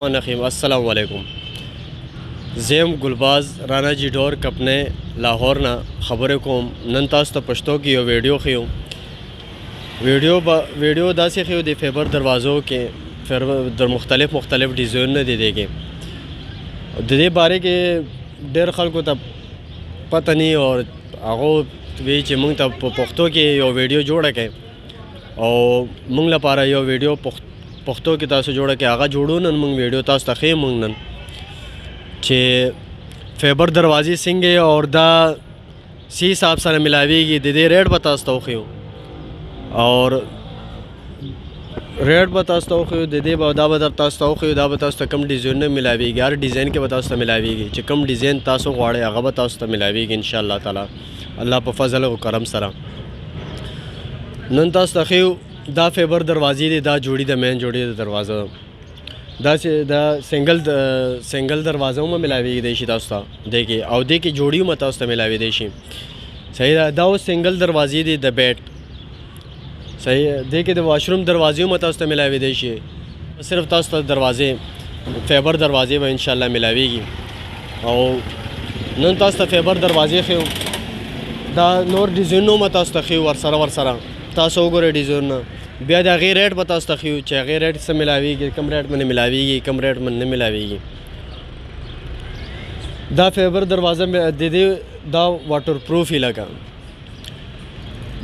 नखीम अस्सलाम वालेकुम। ज़ेम गुलबाज राना जी डोर कपने लाहौर ना खबर कोम नन तास तो पश्तो की यो वीडियो खियो वीडियो दासी खियो दे फेबर दरवाज़ों के फिर दर मुख्तलिफ डिज़ाइन ने दे देगे दे बारे के डेर खल को तब पता नहीं और आगो वे चे मंग तब पुख्तो के यो वीडियो जोड़ा के और मंग ला पारा यो वीडियो पुख्तो के तासो जोड़ा के आगा जोड़ो नन मंग वीडियो तास तखे मंग नन चे फेबर दरवाज़ी सिंगे और दा सी हिसाब से मिलावीगी दे रेट बतास्ता खियो और रेट बतास्ता खियो दे दा बतास्ता खियो दा बतास्ता कम डिज़ाइन ने मिलावीगी यार डिज़ाइन के बतास्ता मिलावीगी चे कम डिज़ाइन तासो वाड़े आगा बतास्ता मिलावीगी इंशाअल्लाह ताला अल्लाह प फजल व करम सरा नन तास तखियो दा फेबर दरवाज़ी दे दा जोड़ी दा मेन जोड़ी दा दरवाज़ा दा सिंगल दरवाज़ों में मिलावी देशी तास्ता देखिए और देखिए जोड़ी में तास्ता मिलावी देशी सही दा वो सिंगल दरवाज़ी दी द बेट सही देखिए द वाशरूम दरवाज़ों में तास्ता मिलावी देशी सिर्फ तास्ता दरवाज़े फेबर दरवाज़े में इंशाल्लाह मिलावीगी और नन तास्ता फेबर दरवाज़े खियो दा नोर डिज़ाइनों में तास्ता खियो वर तासो गोरे डिज़ाइन बिया दा गे रेट बतास्ता खियो चे गे रेट से मिलावीगी कम रेट में मिलावीगी कम रेट में नहीं मिलावीगी दा फेबर दरवाज़ा में दे दा वाटर प्रूफ ही लगा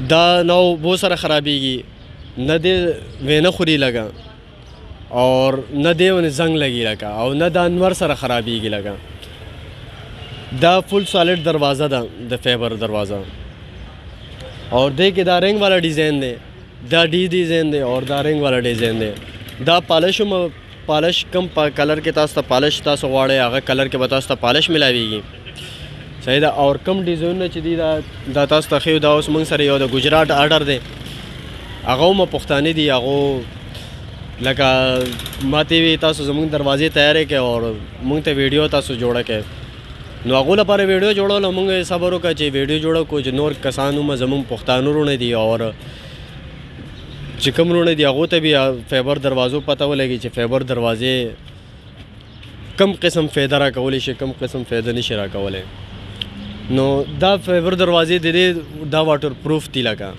दा ना बहुत सारा ख़राबीगी न दे वे न खुरी लगा और न दे उन्हें जंग लगी लगा और न दा अनवर सारा ख़राबीगी लगा दा फुल सॉलिड दरवाज़ा दा फेबर दरवाज़ा और दे के दा रिंग वाला डिज़ाइन दे दा डिज़ाइन दे और दा रिंग वाला डिज़ाइन दे दा पॉलिश कम कलर के तास्ता पॉलिश तासो वाड़े आगे कलर के बतास्ता पॉलिश मिलावीगी सही दा और कम डिज़ाइन ने चदी दा तास्ता खियो दा उस मंग सरे दा गुजरात आर्डर दे आगो में पुख्तानी दी आगो लगा माती भी तासो जमंग दरवाजे तैयार है के और मंग ते वीडियो तासो जोड़ा के नो आगो पारे वीडियो जोड़ो लो मंग सबरों का चे वीडियो जोड़ो कुछ नोर कसानों में जमंग पुख्तानों रोने दी और चिकम रोने दी आगो ते भी फेबर दरवाज़ों पता लगी चे फेबर दरवाजे कम किस्म फ़ायदा रहा कवले शे कम किस्म फ़ायदा नहीं शरा कवले नो दा फेबर दरवाजे दे दा वाटर प्रूफ ती लगा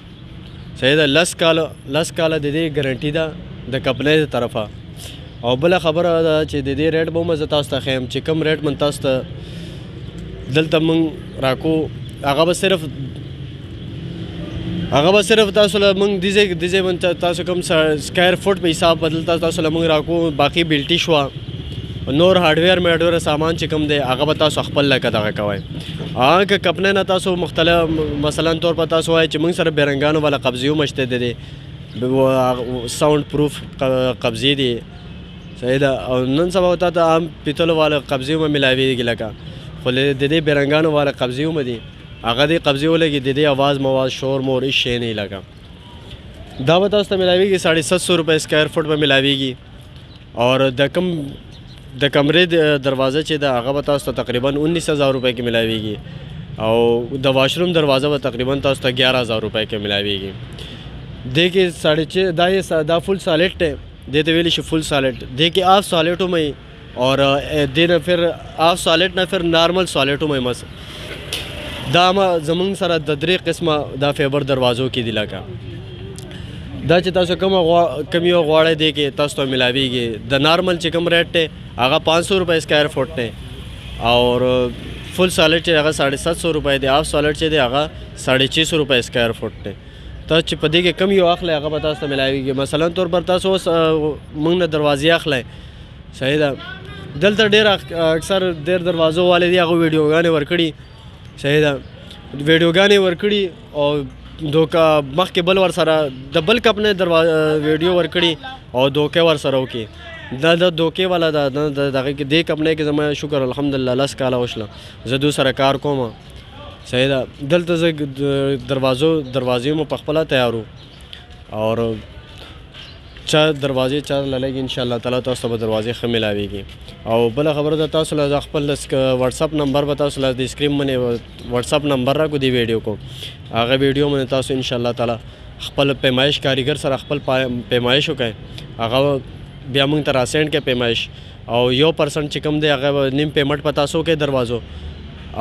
सही दा लस काला दे गारंटी दा कपने तरफा और बला खबर चे दे रेट बहु मज़ा तास्ता खैम चे कम रेट मन तास्ता दल तमंग राको आगा बस सिर्फ तासला मंग दिजे मन तासो कम स्क्वायर फुट पे हिसाब बदलता तासला मंग राको बाकी बिल्टी शुआ नोर हार्डवेयर सामान चिकम दे आगा बतासो अखपल लगा दागा कवाए आगे कपने ना तासो मुख्तलिफ मसलन तौर पर तासो है चिमंग सर बेरंगानो वाला कब्जियों मचते दे वो साउंड प्रूफ कब्जी दे सही दा और नन सब होता था आम पितल वाला कब्जियों में मिलावी लगा खोले दे बेरंगानो वाला कब्जियों में दी आगा दे कब्जे हो लगी दे आवाज़ मवाज़ शोर मोर इस शे नहीं लगा दावत वास्ता मिलावीगी 750 रुपये स्क्वायर फुट में मिलावीगी और द कमरे दरवाज़ा चे दा आगा बतास्ता तकरीबन 19,000 रुपये की मिलावीगी और द वाशरूम दरवाज़ा व तकरीबन तास्ता 11,000 रुपये के मिलावीगी देखिए 6.5 दा फुल सॉलिड है देते वेली फुल सॉलिड देखिए आप सॉलिडों में और दिन फिर आप सॉलिड ना फिर नॉर्मल सॉलिडों में मस दामा जमंग सारा ददरे किस्म दा फेबर दरवाज़ों की दिला का दा चे तासो कमी वाड़े दे के तास तो मिलावीगी द नॉर्मल चे कम रेट है आगा 500 रुपये स्क्वायर फुट है और फुल सॉलिड चे आगा 750 रुपये दे आप सॉलिड चे दे आगा 650 रुपये स्क्वायर फुट है तो चे पदी के कमी आखले आगा बतास तो मिलावीगी मसलन तौर पर तासो मंग न दरवाजे आखले सही दा दल तर डेर अक्सर देर दरवाज़ों वाले दी आगो वीडियो गाने वर्कड़ी सही दा वीडियो गाने वर्कड़ी और धोखा मख के बल वर सारा दबल का अपने वीडियो वर्कड़ी और धोखे वर सरो की दा धोखे वाला दा के देख अपने के जमा शुक्र अल्हम्दुलिल्लाह लस काला वशला जदू सारा कार कोमा सही दा दल तज दरवाज़े में पखपला तैयार हो और चार दरवाजे चार ललेगी इंशाअल्लाह ताला तो सब दरवाजे खमिल आवेगी और बला खबर दा तासला अखपल व्हाट्सअप नंबर बताओ दी स्क्रीन में व्हाट्सअप नंबर रखो दी वीडियो को आगे वीडियो में तासो इंशाअल्लाह ताला अखपल पैमाइश कारीगर सर अखपल पैमाइश हो गए आगा بیا موږ ته راسینډ کې پیمایش او 1% چې کوم دی هغه به نیم پیمنټ په تاسو کې دروازو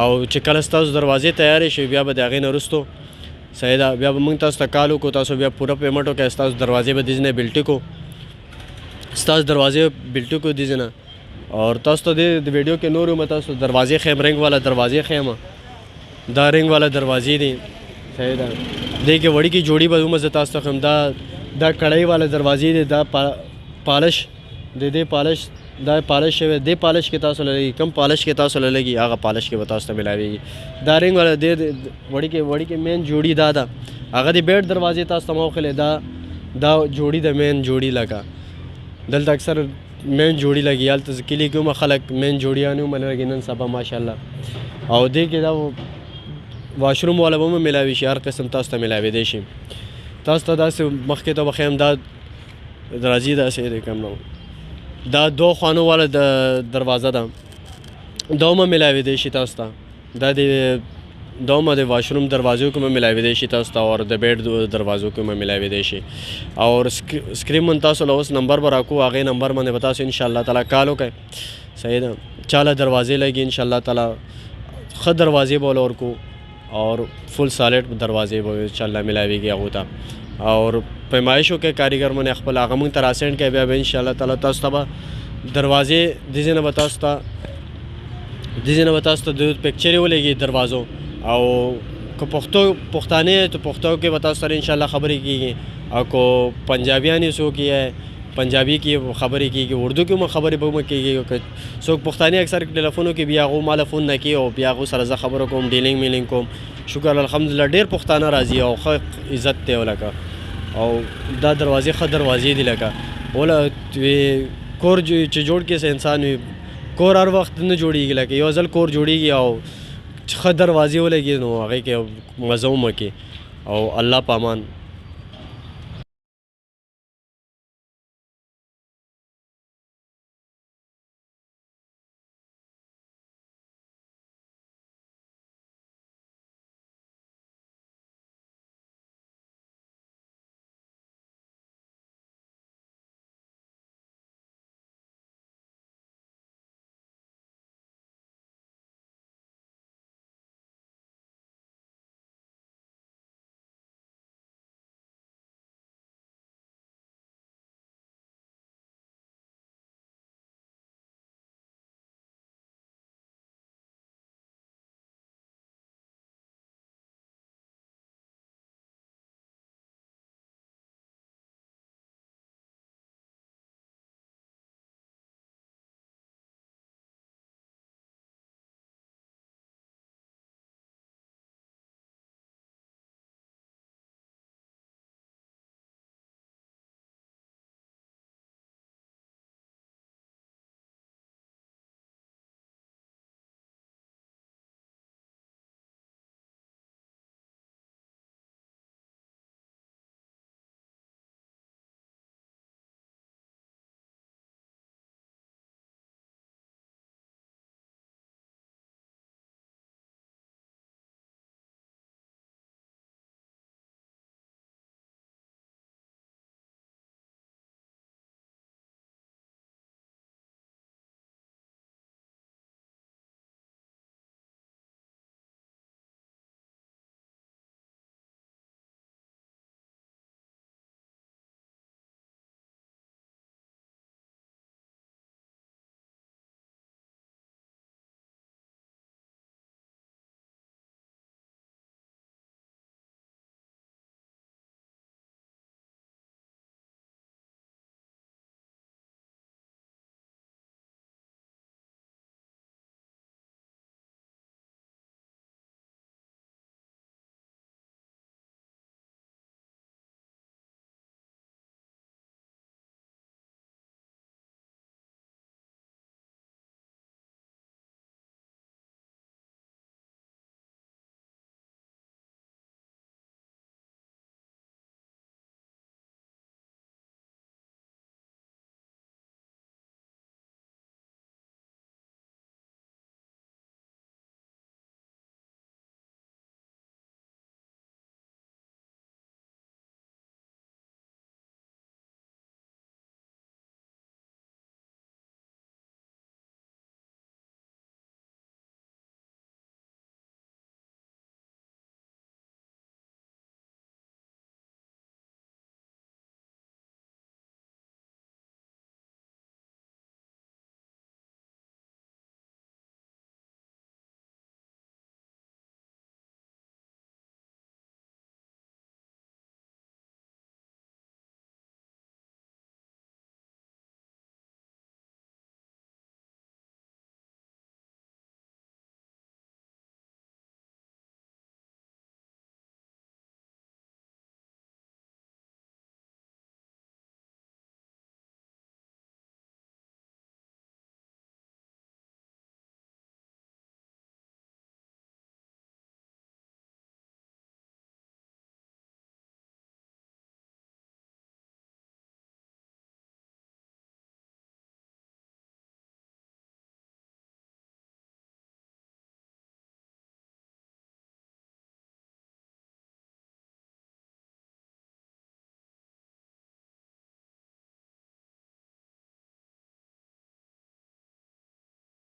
او چې کله ستاسو دروازې تیارې شي بیا به د هغې نه وروستو صحیح ده بیا به موږ تاسو ته کال وکړو تاسو بیا پوره پیمنټ وکړئ ستاسو دروازې به دې نه بلټي کو ستاسو دروازې بلټي کو دې نه اور تاسو ته د ویډیو کې نور هم تاسو دروازې خیم رنګ والا دروازې خیم دا رنګ والا دروازې دي صحیح ده دې کې وړي کې جوړي به هم زه تاسو ته ښیم دا کړۍ والا دروازې دي دا پالش د دې پالش دا پالش شوی دې پالش کې تاسو لګي کم پالش کې تاسو لګي هغه پالش کې به تاسو ته ملاويږي دا رنګ والا دې وړي کې مین جوړي دا ده هغه د بیډ دروازې تاسو ته موخلې دا جوړي د مین جوړي لګا دلته اکثر مین جوړي لګي هلته کلي کې هم خلک مین جوړیانې هم لګي نن سبا ماشاءالله او دې کې دا واشروم والا به هم ملاوي شي هر قسم تاسو ته ملاوېدی شي تاسو ته داسې مخکې ته به ښیم دا راځي داسې دی کم نه دا 2 خانو والا د دروازه ده دا هم ملاوېدی شي تاسو ته دا د دا هم د واشروم دروازو کې هم ملاوېدی شي تاسو ته او د بیډ دروازو کې هم ملاوېدی شي او سکرین من تاسو له اوس نمبر به راکو هغې نمبر باندې به تاسو انشاءالله تعالی کال وکړئ صحیح ده چاله دروازې لګي انشاءالله تعالی ښه دروازې به ورکو اور فل سالډ دروازې به انشاءالله ملاویږي هغو ته اور پیمایشو کې کاریګر باندې خپل هغه موږ ته راسینډ کوي بیا به انشاءالله تعالی تاسو ته به دروازې دې ځای نه به تاسو ته د پکچرې ولګي دروازو او که پښتانه تو پښتو کې به تاسو سره انشاءالله خبرې کېږي او که پنجابیان یې څوک یې پنجابی کې خبرې کېږي اردو کې هم خبرې به کېږي که څوک پښتانه اکثر ټلیفونو کې بیا هغو ماله فون نه کوي او بیا هغو سره زه خبرو کوم ډیلینګ میلینګ کوم شکر الحمدلله ډېر پښتانه راځي او ښه عزت دی ولکه او دا دروازې ښه دروازې دي لکه وله کور چې جوړ کې سه انسان وي کور هر وخت نه جوړېږي لکه یو ځل کور جوړېږي او ښه دروازې ولګي نو هغې کې مزه هم وکړي او الله پامان